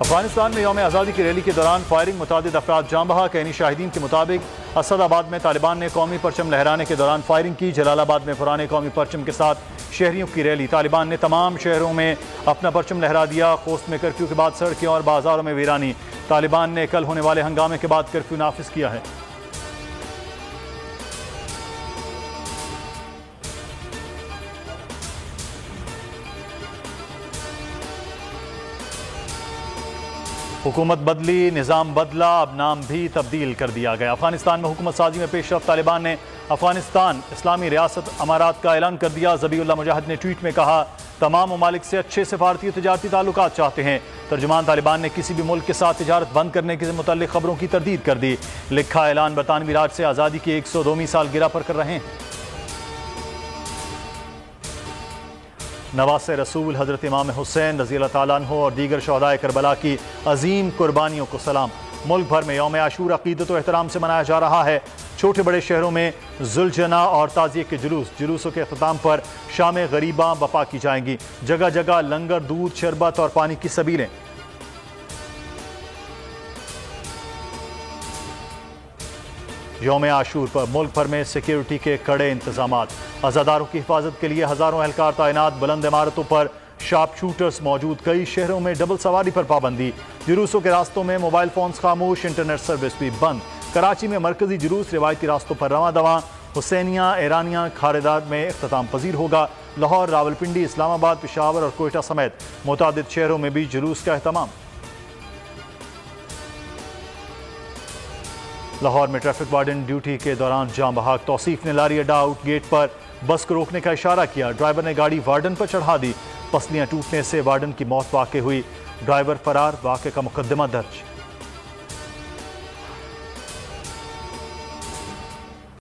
अफगानिस्तान में यौम आज़ादी की रैली के दौरान फायरिंग, मुतादिद अफराद जाँ बहा। कईनी शाहिदीन के मुताबिक असदाबाद में तालिबान ने कौमी परचम लहराने के दौरान फायरिंग की। जलालाबाद में पुराने कौमी परचम के साथ शहरियों की रैली। तालिबान ने तमाम शहरों में अपना परचम लहरा दिया। खोस्त में कर्फ्यू के बाद सड़कें और बाजारों में वीरानी। तालिबान ने कल होने वाले हंगामे के बाद कर्फ्यू नाफिज किया है। हुकूमत बदली, निज़ाम बदला, अब नाम भी तब्दील कर दिया गया। अफगानिस्तान में हुकूमत साजी में पेशरफ। तालिबान ने अफगानिस्तान इस्लामी रियासत अमारात का ऐलान कर दिया। ज़बीउल्लाह मुजाहिद ने ट्वीट में कहा, तमाम ममालिक से अच्छे सफारती तजारती ताल्लुकात चाहते हैं। तर्जुमान तालिबान ने किसी भी मुल्क के साथ तिजारत बंद करने के मुताल्लिक खबरों की तरदीद कर दी। लिखा ऐलान बरतानवी राज से आज़ादी की 102वीं सालगिरह पर कर रहे हैं। नवासे रसूल हज़रत इमाम हुसैन रज़ी अल्लाह ताला अन्हु और दीगर शहदाए करबला की अजीम कुर्बानियों को सलाम। मुल्क भर में यौम आशूर अक़ीदत व एहतराम से मनाया जा रहा है। छोटे बड़े शहरों में जुलजना और ताज़िये के जुलूसों के अख्ताम पर शाम गरीबा बपा की जाएंगी। जगह जगह लंगर, दूध, शरबत और पानी की सबीलें। यौम आशूर पर मुल्क भर में सिक्योरिटी के कड़े इंतजामात। अज़ादारों की हिफाजत के लिए हज़ारों एहलकार तैनात। बुलंद इमारतों पर शार्प शूटर्स मौजूद। कई शहरों में डबल सवारी पर पाबंदी। जुलूसों के रास्तों में मोबाइल फोन्स खामोश, इंटरनेट सर्विस भी बंद। कराची में मरकजी जुलूस रिवायती रास्तों पर रवां दवा। हुसैनिया ईरानिया खारेदार में इख्तिताम पजीर होगा। लाहौर, रावलपिंडी, इस्लामाबाद, पेशावर और कोयटा समेत मुतादिद शहरों में भी जुलूस का एहतमाम। लाहौर में ट्रैफिक वार्डन ड्यूटी के दौरान जाँ बहाक। तौसीफ ने लारी अड्डा आउट गेट पर बस को रोकने का इशारा किया। ड्राइवर ने गाड़ी वार्डन पर चढ़ा दी। पसलियां टूटने से वार्डन की मौत वाक़ हुई। ड्राइवर फरार। वाक़े का मुकदमा दर्ज।